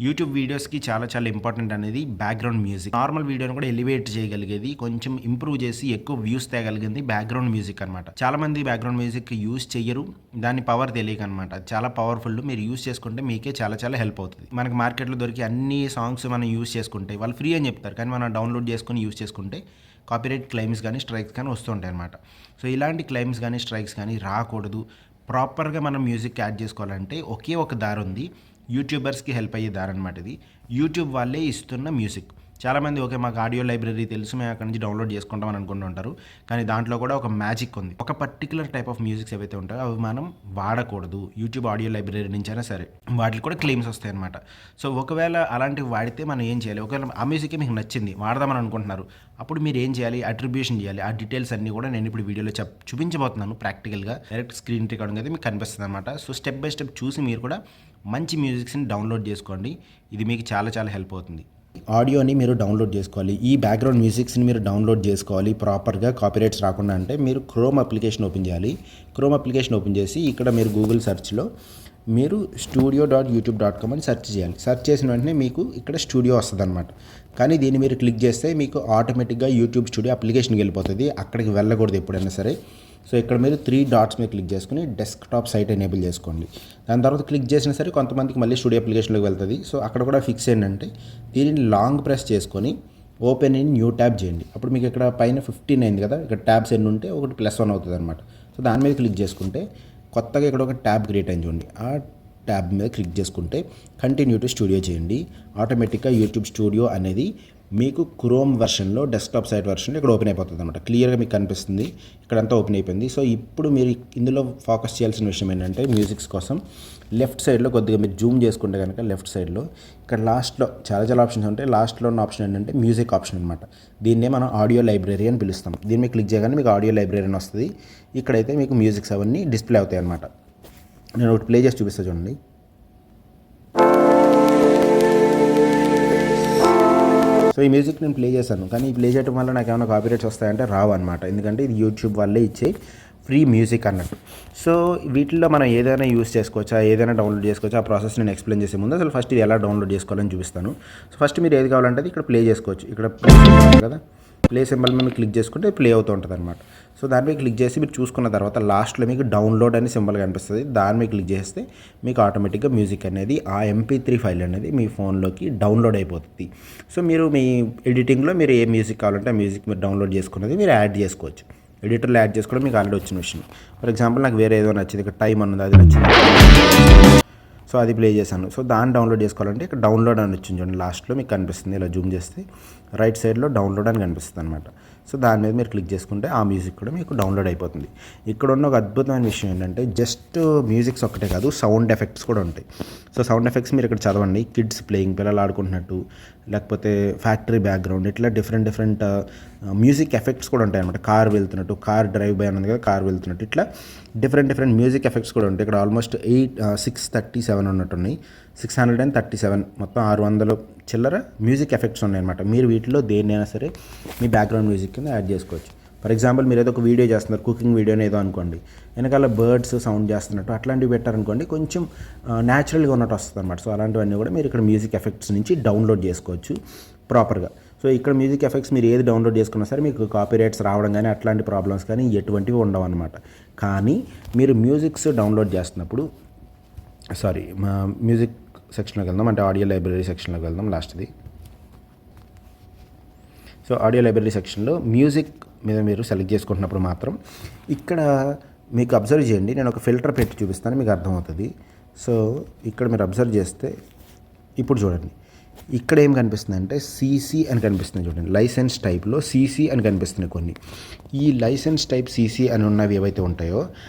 YouTube వీడియోస్కి చాలా చాలా ఇంపార్టెంట్ అనేది బ్యాక్గ్రౌండ్ మ్యూజిక్. నార్మల్ వీడియోని కూడా ఎలివేట్ చేయగలిగేది, కొంచెం ఇంప్రూవ్ చేసి ఎక్కువ వ్యూస్ తేగలిగింది బ్యాక్గ్రౌండ్ మ్యూజిక్ అనమాట. చాలా మంది బ్యాక్గ్రౌండ్ మ్యూజిక్ యూస్ చెయ్యరు, దాని పవర్ తెలియక అనమాట. చాలా పవర్ఫుల్, మీరు యూస్ చేసుకుంటే మీకే చాలా చాలా హెల్ప్ అవుతుంది. మనకి మార్కెట్లో దొరికి అన్ని సాంగ్స్ మనం యూస్ చేసుకుంటే వాళ్ళు ఫ్రీ అని చెప్తారు, కానీ మనం డౌన్లోడ్ చేసుకుని యూస్ చేసుకుంటే కాపీరైట్ క్లెయిమ్స్ కానీ స్ట్రైక్స్ కానీ వస్తుంటాయి అనమాట. సో ఇలాంటి క్లెయిమ్స్ కానీ స్ట్రైక్స్ కానీ రాకూడదు, ప్రాపర్గా మనం మ్యూజిక్ యాడ్ చేసుకోవాలంటే ఒకే ఒక దారి ఉంది. యూట్యూబర్స్కి హెల్ప్ అయ్యే దారి అనమాట ఇది. యూట్యూబ్ వాళ్ళే ఇస్తున్న మ్యూజిక్. చాలామంది ఓకే మాకు ఆడియో లైబ్రరీ తెలుసు, మేము అక్కడి నుంచి డౌన్లోడ్ చేసుకుంటామని అనుకుంటూ ఉంటారు, కానీ దాంట్లో కూడా ఒక మ్యాజిక్ ఉంది. ఒక పర్టికులర్ టైప్ ఆఫ్ మ్యూజిక్స్ ఏవైతే ఉంటాయో అవి మనం వాడకూడదు. యూట్యూబ్ ఆడియో లైబ్రరీ నుంచి అయినా సరే వాటికి కూడా క్లెయిమ్స్ వస్తాయి అనమాట. సో ఒకవేళ అలాంటివి వాడితే మనం ఏం చేయాలి? ఒకవేళ ఆ మ్యూజికే మీకు నచ్చింది, వాడదామని అనుకుంటున్నారు, అప్పుడు మీరు ఏం చేయాలి? అట్రిబ్యూషన్ చేయాలి. ఆ డీటెయిల్స్ అన్నీ కూడా నేను ఇప్పుడు వీడియోలో చూపించబోతున్నాను. ప్రాక్టికల్గా డైరెక్ట్ స్క్రీన్ రికార్డింగ్ అయితే మీకు కనిపిస్తుంది అనమాట. సో స్టెప్ బై స్టెప్ చూసి మీరు కూడా మంచి మ్యూజిక్స్ని డౌన్లోడ్ చేసుకోండి. ఇది మీకు చాలా చాలా హెల్ప్ అవుతుంది. ఆడియోని మీరు డౌన్లోడ్ చేసుకోవాలి, ఈ బ్యాక్గ్రౌండ్ మ్యూజిక్స్ని మీరు డౌన్లోడ్ చేసుకోవాలి ప్రాపర్గా, కాపీరైట్స్ రాకుండా. అంటే మీరు క్రోమ్ అప్లికేషన్ ఓపెన్ చేయాలి. క్రోమ్ అప్లికేషన్ ఓపెన్ చేసి ఇక్కడ మీరు గూగుల్ సెర్చ్లో మీరు studio.youtube.com అని సెర్చ్ చేయాలి. సెర్చ్ చేసిన వెంటనే మీకు ఇక్కడ స్టూడియో వస్తుంది అనమాట. కానీ దీన్ని మీరు క్లిక్ చేస్తే మీకు ఆటోమేటిక్గా యూట్యూబ్ స్టూడియో అప్లికేషన్కి వెళ్ళిపోతుంది. అక్కడికి వెళ్ళకూడదు ఎప్పుడైనా సరే. సో ఇక్కడ మీరు 3 డాట్స్ మీద క్లిక్ చేసుకుని డెస్క్టాప్ సైట్ ఎనేబుల్ చేసుకోండి. దాని తర్వాత క్లిక్ చేసినా సరే కొంతమందికి మళ్ళీ స్టూడియో అప్లికేషన్లోకి వెళ్తుంది. సో అక్కడ కూడా ఫిక్స్ ఏంటంటే దీనిని లాంగ్ ప్రెస్ చేసుకొని ఓపెన్ ఇన్ న్యూ ట్యాబ్ చేయండి. అప్పుడు మీకు ఇక్కడ పైన 15 అయింది కదా, ఇక్కడ ట్యాబ్స్ ఎన్ని ఉంటే ఒకటి +1 అవుతుంది అనమాట. సో దాని మీద క్లిక్ చేసుకుంటే కొత్తగా ఇక్కడ ఒక ట్యాబ్ క్రియేట్ అయింది చూడండి. ఆ ట్యాబ్ మీద క్లిక్ చేసుకుంటే కంటిన్యూ టు స్టూడియో చేయండి. ఆటోమేటిక్గా యూట్యూబ్ స్టూడియో అనేది మీకు క్రోమ్ వెర్షన్లో, డెస్క్టాప్ సైట్ వెర్షన్లో ఇక్కడ ఓపెన్ అయిపోతుంది అనమాట. క్లియర్గా మీకు కనిపిస్తుంది, ఇక్కడంతా ఓపెన్ అయిపోయింది. సో ఇప్పుడు మీరు ఇందులో ఫోకస్ చేయాల్సిన విషయం ఏంటంటే మ్యూజిక్స్ కోసం లెఫ్ట్ సైడ్లో కొద్దిగా మీరు జూమ్ చేసుకుంటే కనుక లెఫ్ట్ సైడ్లో ఇక్కడ లాస్ట్లో చాలా చాలా ఆప్షన్స్ ఉంటాయి. లాస్ట్లో ఉన్న ఆప్షన్ ఏంటంటే మ్యూజిక్ ఆప్షన్ అనమాట. దీన్నే మనం ఆడియో లైబ్రరీ అని పిలుస్తాం. దీన్ని మీరు క్లిక్ చేయగానే మీకు ఆడియో లైబ్రరీ అని వస్తుంది. ఇక్కడైతే మీకు మ్యూజిక్స్ అవన్నీ డిస్ప్లే అవుతాయి అనమాట. నేను ఒకటి ప్లే చేసి చూపిస్తాను చూడండి. సో ఈ మ్యూజిక్ నేను ప్లే చేశాను, కానీ ఈ ప్లే చేయడం వల్ల నాకు ఏమైనా కాపీరైట్స్ వస్తాయంటే రావు అనమాట. ఎందుకంటే ఇది యూట్యూబ్ వాళ్ళే ఇచ్చే ఫ్రీ మ్యూజిక్ అన్నట్టు. సో వీటిల్లో మనం ఏదైనా యూస్ చేసుకోవచ్చా, ఏదైనా డౌన్లోడ్ చేసుకోవచ్చా, ఆ ప్రాసెస్ నేను ఎక్స్ప్లెయిన్ చేసే ముందు అసలు ఫస్ట్ ఇది ఎలా డౌన్లోడ్ చేసుకోవాలని చూపిస్తాను. సో ఫస్ట్ మీరు ఏది కావాలంటే ఇక్కడ ప్లే చేసుకోవచ్చు. ఇక్కడ కదా ప్లే సింబల్ మీద క్లిక్ చేసుకుంటే ప్లే అవుతూ ఉంటుంది అనమాట. సో దాని మీద క్లిక్ చేసి మీరు చూసుకున్న తర్వాత లాస్ట్లో మీకు డౌన్లోడ్ అని సింబల్ కనిపిస్తుంది. దాని మీద క్లిక్ చేస్తే మీకు ఆటోమేటిక్గా మ్యూజిక్ అనేది, ఆ MP3 ఫైల్ అనేది మీ ఫోన్లోకి డౌన్లోడ్ అయిపోతుంది. సో మీరు మీ ఎడిటింగ్లో మీరు ఏ మ్యూజిక్ కావాలంటే ఆ మ్యూజిక్ మీరు డౌన్లోడ్ చేసుకున్నది మీరు యాడ్ చేసుకోవచ్చు. ఎడిటర్లో యాడ్ చేసుకోవడం మీకు ఆల్రెడీ వచ్చిన విషయం. ఫర్ ఎగ్జాంపుల్ నాకు వేరే ఏదో నచ్చింది, ఇక్కడ టైం అన్నది, అది నచ్చింది, సో అది ప్లే చేశాను. సో దాన్ని డౌన్లోడ్ చేసుకోవాలంటే ఇక్కడ డౌన్లోడ్ అని వచ్చింది చూడండి, లాస్ట్లో మీకు కనిపిస్తుంది. ఇలా జూమ్ చేస్తే రైట్ సైడ్లో డౌన్లోడ్ అని కనిపిస్తుంది అనమాట. సో దాని మీద మీరు క్లిక్ చేసుకుంటే ఆ మ్యూజిక్ కూడా మీకు డౌన్లోడ్ అయిపోతుంది. ఇక్కడ ఉన్న ఒక అద్భుతమైన విషయం ఏంటంటే జస్ట్ మ్యూజిక్స్ ఒక్కటే కాదు, సౌండ్ ఎఫెక్ట్స్ కూడా ఉంటాయి. సో సౌండ్ ఎఫెక్ట్స్ మీరు ఇక్కడ చదవండి. కిడ్స్ ప్లేయింగ్, పిల్లలు ఆడుకుంటున్నట్టు, లేకపోతే ఫ్యాక్టరీ బ్యాక్గ్రౌండ్, ఇట్లా డిఫరెంట్ మ్యూజిక్ ఎఫెక్ట్స్ కూడా ఉంటాయి అనమాట. కార్ వెళ్తున్నట్టు, కార్ డ్రైవ్ బై అన్నది కదా, కార్ వెళ్తున్నట్టు, ఇట్లా డిఫరెంట్ మ్యూజిక్ ఎఫెక్ట్స్ కూడా ఉంటాయి. ఇక్కడ ఆల్మోస్ట్ 637 ఉన్నట్టున్నాయి, 637, మొత్తం 600 చిల్లర మ్యూజిక్ ఎఫెక్ట్స్ ఉన్నాయన్నమాట. మీరు వీటిలో దేన్నైనా సరే మీ బ్యాక్గ్రౌండ్ మ్యూజిక్ కింద యాడ్ చేసుకోవచ్చు. ఫర్ ఎగ్జాంపుల్ మీరు ఏదో ఒక వీడియో చేస్తున్నారు, కుకింగ్ వీడియోని ఏదో అనుకోండి, వెనకాల బర్డ్స్ సౌండ్ చేస్తున్నట్టు అట్లాంటివి పెట్టారనుకోండి, కొంచెం న్యాచురల్గా ఉన్నట్టు వస్తుంది అనమాట. సో అలాంటివన్నీ కూడా మీరు ఇక్కడ మ్యూజిక్ ఎఫెక్ట్స్ నుంచి డౌన్లోడ్ చేసుకోవచ్చు ప్రాపర్గా. సో ఇక్కడ మ్యూజిక్ ఎఫెక్ట్స్ మీరు ఏది డౌన్లోడ్ చేసుకున్నా సరే మీకు కాపీరైట్స్ రావడం కానీ అట్లాంటి ప్రాబ్లమ్స్ కానీ ఎటువంటివి ఉండవు అనమాట. కానీ మీరు మ్యూజిక్స్ డౌన్లోడ్ చేస్తున్నప్పుడు మ్యూజిక్ సెక్షన్లోకి వెళ్దాం, అంటే ఆడియో లైబ్రరీ సెక్షన్లోకి వెళ్దాం లాస్ట్ది. సో ఆడియో లైబ్రరీ సెక్షన్లో మ్యూజిక్ మీద మీరు సెలెక్ట్ చేసుకుంటున్నప్పుడు మాత్రం ఇక్కడ మీకు అబ్జర్వ్ చేయండి, నేను ఒక ఫిల్టర్ పెట్టి చూపిస్తాను, మీకు అర్థమవుతుంది. సో ఇక్కడ మీరు అబ్జర్వ్ చేస్తే ఇప్పుడు చూడండి, ఇక్కడ ఏం కనిపిస్తుంది అంటే CC అని కనిపిస్తుంది చూడండి. లైసెన్స్ టైప్లో CC అని కనిపిస్తున్నాయి కొన్ని. ఈ లైసెన్స్ టైప్ CC అని ఉన్నవి ఏవైతే ఉంటాయో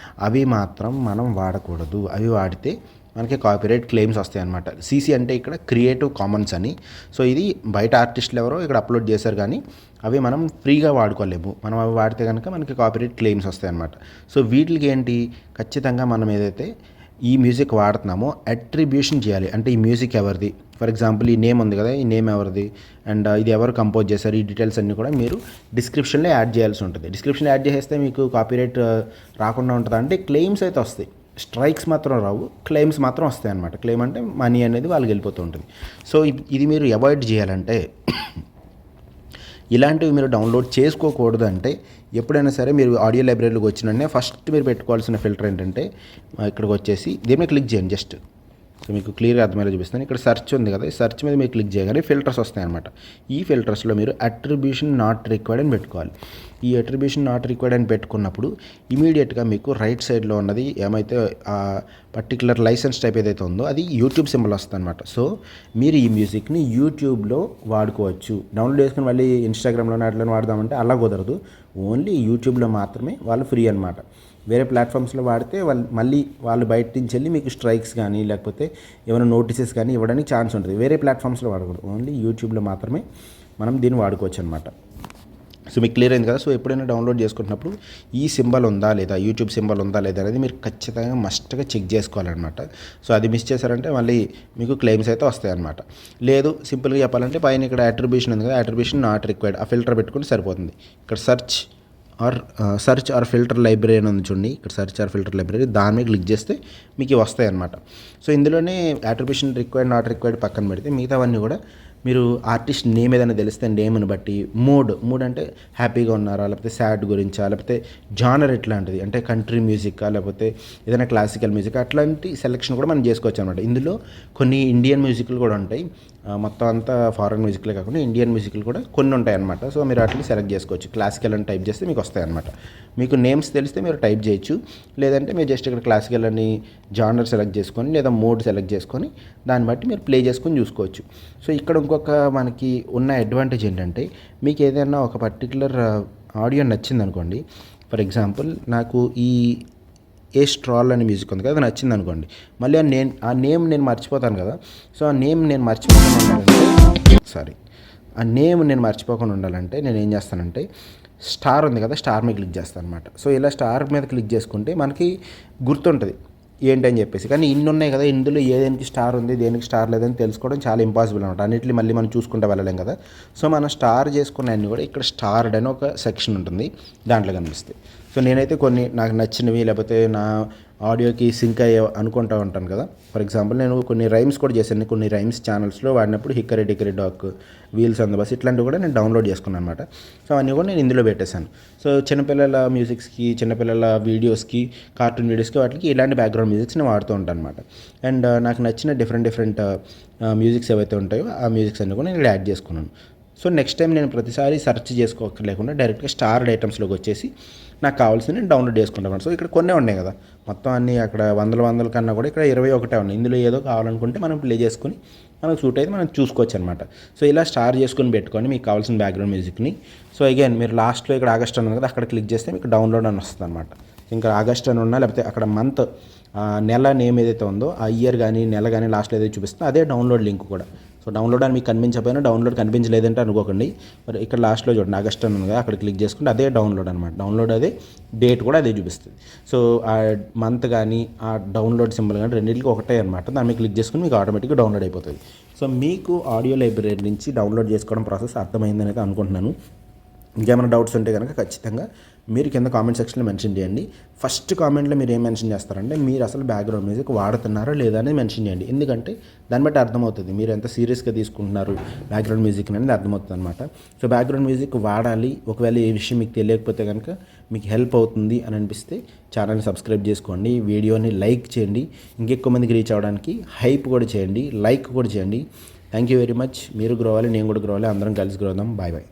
అవి మాత్రం మనం వాడకూడదు. అవి వాడితే మనకి కాపీరైట్ క్లెయిమ్స్ వస్తాయి అన్నమాట. CC అంటే ఇక్కడ క్రియేటివ్ కామన్స్ అని. సో ఇది బయట ఆర్టిస్టులు ఎవరో ఇక్కడ అప్లోడ్ చేశారు, కానీ అవి మనం ఫ్రీగా వాడుకోలేము. మనం అవి వాడితే కనుక మనకి కాపీరైట్ క్లెయిమ్స్ వస్తాయి అన్నమాట. సో వీటికి ఏంటి, ఖచ్చితంగా మనం ఏదైతే ఈ మ్యూజిక్ వాడుతున్నామో అట్రిబ్యూషన్ చేయాలి. అంటే ఈ మ్యూజిక్ ఎవరిది, ఫర్ ఎగ్జాంపుల్ ఈ నేమ్ ఉంది కదా, ఈ నేమ్ ఎవరిది అండ్ ఇది ఎవరు కంపోజ్ చేశారు, ఈ డీటెయిల్స్ అన్నీ కూడా మీరు డిస్క్రిప్షన్లో యాడ్ చేయాల్సి ఉంటుంది. డిస్క్రిప్షన్లో యాడ్ చేస్తే మీకు కాపీరైట్ రాకుండా ఉంటుందా అంటే క్లెయిమ్స్ అయితే వస్తాయి. స్ట్రైక్స్ మాత్రం రావు, క్లెయిమ్స్ మాత్రం వస్తాయన్నమాట. క్లెయిమ్ అంటే మనీ అనేది వాళ్ళకి వెళ్ళిపోతూ ఉంటుంది. సో ఇది మీరు అవాయిడ్ చేయాలంటే ఇలాంటివి మీరు డౌన్లోడ్ చేసుకోకూడదు అంటే ఎప్పుడైనా సరే మీరు ఆడియో లైబ్రరీలోకి వచ్చినంటే ఫస్ట్ మీరు పెట్టుకోవాల్సిన ఫిల్టర్ ఏంటంటే ఇక్కడికి వచ్చేసి దీని మీద క్లిక్ చేయండి. జస్ట్ సో మీకు క్లియర్గా అర్థమయ్యేలా చూపిస్తాను. ఇక్కడ సెర్చ్ ఉంది కదా, ఈ సెర్చ్ మీద మీరు క్లిక్ చేయగానే ఫిల్టర్స్ వస్తాయన్నమాట. ఈ ఫిల్టర్స్లో మీరు అట్రిబ్యూషన్ నాట్ రిక్వైర్డ్ అని పెట్టుకోవాలి. ఈ అట్రిబ్యూషన్ నాట్ రిక్వైర్డ్ అని పెట్టుకున్నప్పుడు ఇమీడియట్గా మీకు రైట్ సైడ్లో ఉన్నది ఏమైతే ఆ పర్టికులర్ లైసెన్స్ టైప్ ఏదైతే ఉందో అది యూట్యూబ్ సింబల్ వస్తుంది అనమాట. సో మీరు ఈ మ్యూజిక్ని యూట్యూబ్లో వాడుకోవచ్చు. డౌన్లోడ్ చేసుకుని మళ్ళీ ఇన్స్టాగ్రామ్లో వాటిలో వాడదామంటే అలా కుదరదు. ఓన్లీ యూట్యూబ్లో మాత్రమే వాళ్ళు ఫ్రీ అనమాట. వేరే ప్లాట్ఫామ్స్లో వాడితే వాళ్ళు బయట నుంచి వెళ్ళి మీకు స్ట్రైక్స్ కానీ లేకపోతే ఏమైనా నోటీసెస్ కానీ ఇవ్వడానికి ఛాన్స్ ఉంటుంది. వేరే ప్లాట్ఫామ్స్లో వాడకూడదు, ఓన్లీ యూట్యూబ్లో మాత్రమే మనం దీన్ని వాడుకోవచ్చు అనమాట. సో మీకు క్లియర్ అయింది కదా. సో ఎప్పుడైనా డౌన్లోడ్ చేసుకుంటున్నప్పుడు ఈ సింబల్ ఉందా లేదా, యూట్యూబ్ సింబల్ ఉందా లేదా అనేది మీరు ఖచ్చితంగా మస్ట్గా చెక్ చేసుకోవాలన్నమాట. సో అది మిస్ చేశారంటే మళ్ళీ మీకు క్లెయిమ్స్ అయితే వస్తాయన్నమాట. లేదు సింపుల్గా చెప్పాలంటే పైన ఇక్కడ అట్రిబ్యూషన్ ఉంది కదా, అట్రిబ్యూషన్ నాట్ రిక్వైర్డ్ ఆ ఫిల్టర్ పెట్టుకుంటే సరిపోతుంది. ఇక్కడ సెర్చ్ ఆర్ ఫిల్టర్ లైబ్రరీ అని ఉంది చూడండి, ఇక్కడ సెర్చ్ ఆర్ ఫిల్టర్ లైబ్రరీ దాని మీద క్లిక్ చేస్తే మీకు ఇవి వస్తాయి అన్నమాట. సో ఇందులోనే అట్రిబ్యూషన్ రిక్వైర్డ్ నాట్ రిక్వైర్డ్ పక్కన పెడితే మిగతావన్నీ కూడా మీరు ఆర్టిస్ట్ నేమ్ ఏదైనా తెలిస్తే నేమ్ని బట్టి మూడ్ అంటే హ్యాపీగా ఉన్నారా లేకపోతే సాడ్ గురించా లేకపోతే జానర్ ఎట్లాంటిది అంటే కంట్రీ మ్యూజికా లేకపోతే ఏదైనా క్లాసికల్ మ్యూజిక్ అట్లాంటి సెలెక్షన్ కూడా మనం చేసుకోవచ్చు అనమాట. ఇందులో కొన్ని ఇండియన్ మ్యూజిక్లు కూడా ఉంటాయి, మొత్తం అంతా ఫారెన్ మ్యూజిక్లే కాకుండా ఇండియన్ మ్యూజిక్లు కూడా కొన్ని ఉంటాయి అనమాట. సో మీరు అట్లా సెలెక్ట్ చేసుకోవచ్చు. క్లాసికల్ అని టైప్ చేస్తే మీకు వస్తాయి అనమాట. మీకు నేమ్స్ తెలిస్తే మీరు టైప్ చేయొచ్చు, లేదంటే మీరు జస్ట్ ఇక్కడ క్లాసికల్ అని జానర్ సెలెక్ట్ చేసుకొని లేదా మోడ్ సెలెక్ట్ చేసుకొని దాన్ని బట్టి మీరు ప్లే చేసుకొని చూసుకోవచ్చు. సో ఇక్కడ ఇంకొక మనకి ఉన్న అడ్వాంటేజ్ ఏంటంటే మీకు ఏదైనా ఒక పర్టికులర్ ఆడియో నచ్చింది అనుకోండి, ఫర్ ఎగ్జాంపుల్ నాకు ఈ ఏ స్ట్రాల్ అనే మ్యూజిక్ ఉంది కదా అది నచ్చింది అనుకోండి, మళ్ళీ ఆ నేమ్ నేను మర్చిపోతాను కదా. సో ఆ నేమ్ నేను మర్చిపోకుండా ఉండాలంటే నేను ఏం చేస్తానంటే స్టార్ ఉంది కదా, స్టార్ మీద క్లిక్ చేస్తాను అనమాట. సో ఇలా స్టార్ మీద క్లిక్ చేసుకుంటే మనకి గుర్తుంటుంది ఏంటని చెప్పేసి. కానీ ఇన్ని ఉన్నాయి కదా, ఇందులో దేనికి స్టార్ ఉంది దేనికి స్టార్ లేదని తెలుసుకోవడం చాలా ఇంపాసిబుల్ అనమాట. అన్నిటిని మళ్ళీ మనం చూసుకుంటూ వెళ్ళలేం కదా. సో మనం స్టార్ చేసుకున్న అన్నీ కూడా ఇక్కడ స్టార్డ్ అని ఒక సెక్షన్ ఉంటుంది, దాంట్లో కనిపిస్తాయి. సో నేనైతే కొన్ని నాకు నచ్చినవి లేకపోతే నా ఆడియోకి సింక్ అయ్యే అనుకుంటూ ఉంటాను కదా. ఫర్ ఎగ్జాంపుల్ నేను కొన్ని రైమ్స్ కూడా చేశాను, కొన్ని రైమ్స్ ఛానల్స్లో వాడినప్పుడు hickory dickory dock, wheels on the bus ఇట్లాంటివి కూడా నేను డౌన్లోడ్ చేసుకున్నాను అనమాట. సో అవన్నీ కూడా నేను ఇందులో పెట్టేశాను. సో చిన్నపిల్లల మ్యూజిక్స్కి, చిన్నపిల్లల వీడియోస్కి, కార్టూన్ వీడియోస్కి వాటికి ఇలాంటి బ్యాక్గ్రౌండ్ మ్యూజిక్స్ నేను వాడుతూ ఉంటాను అనమాట. అండ్ నాకు నచ్చిన డిఫరెంట్ మ్యూజిక్స్ ఏవైతే ఉంటాయో ఆ మ్యూజిక్స్ అన్నీ కూడా నేను యాడ్ చేసుకున్నాను. సో నెక్స్ట్ టైం నేను ప్రతిసారి సెర్చ్ చేసుకోలేకుండా డైరెక్ట్గా స్టార్డ్ ఐటమ్స్లోకి వచ్చేసి నాకు కావాల్సింది నేను డౌన్లోడ్ చేసుకుంటాను. సో ఇక్కడ కొన్నే ఉన్నాయి కదా, మొత్తం అన్నీ అక్కడ వందల కన్నా కూడా ఇక్కడ 21 ఉన్నాయి. ఇందులో ఏదో కావాలనుకుంటే మనం ప్లే చేసుకుని మనకు సూట్ అయితే మనం చూసుకోవచ్చు అనమాట. సో ఇలా స్టార్ చేసుకుని పెట్టుకొని మీకు కావాల్సిన బ్యాక్గ్రౌండ్ మ్యూజిక్ని. సో అగైన్ మీరు లాస్ట్లో ఇక్కడ ఆగస్ట్ అని ఉంది కదా, అక్కడ క్లిక్ చేస్తే మీకు డౌన్లోడ్ అని వస్తుంది అనమాట. ఇంకా ఆగస్ట్ అని ఉన్నా లేకపోతే అక్కడ మంత్ నెల నేమ్ ఏదైతే ఉందో ఆ ఇయర్ కానీ నెల కానీ లాస్ట్లో ఏదైతే చూపిస్తుందో అదే డౌన్లోడ్ లింక్ కూడా. సో డౌన్లోడ్ అని మీకు కనిపించకపోయినా డౌన్లోడ్ కనిపించలేదంటే అనుకోకండి, మరి ఇక్కడ లాస్ట్లో చూడండి ఆగస్ట్ అని ఉంది కదా, అక్కడ క్లిక్ చేసుకుంటే అదే డౌన్లోడ్ అనమాట. డౌన్లోడ్ అదే, డేట్ కూడా అదే చూపిస్తుంది. సో ఆ మంత్ కానీ ఆ డౌన్లోడ్ సింబల్ కానీ రెండింటికి ఒకటే అనమాట. దాన్ని మీకు క్లిక్ చేసుకుని మీకు ఆటోమేటిక్గా డౌన్లోడ్ అయిపోతుంది. సో మీకు ఆడియో లైబ్రరీ నుంచి డౌన్లోడ్ చేసుకోవడం ప్రాసెస్ అర్థమైందని అయితే అనుకుంటున్నాను. ఇంకేమైనా డౌట్స్ ఉంటే కనుక ఖచ్చితంగా మీరు కింద కామెంట్ సెక్షన్లో మెన్షన్ చేయండి. ఫస్ట్ కామెంట్లో మీరు ఏం మెన్షన్ చేస్తారంటే మీరు అసలు బ్యాక్గ్రౌండ్ మ్యూజిక్ వాడుతున్నారా లేదా అనేది మెన్షన్ చేయండి. ఎందుకంటే దాన్ని బట్టి అర్థమవుతుంది మీరు ఎంత సీరియస్గా తీసుకుంటున్నారు బ్యాక్గ్రౌండ్ మ్యూజిక్ అనేది అర్థమవుతుంది అనమాట. సో బ్యాక్గ్రౌండ్ మ్యూజిక్ వాడాలి, ఒకవేళ ఈ విషయం మీకు తెలియకపోతే కనుక మీకు హెల్ప్ అవుతుంది అని అనిపిస్తే ఛానల్ని సబ్స్క్రైబ్ చేసుకోండి, వీడియోని లైక్ చేయండి, ఇంకెక్కువ మందికి రీచ్ అవ్వడానికి హైప్ కూడా చేయండి, లైక్ కూడా చేయండి. Thank you very much. మీరు గ్రో అవ్వాలి, నేను కూడా గ్రో అవ్వాలి, అందరం కలిసి గ్రో అవుదాం. Bye bye.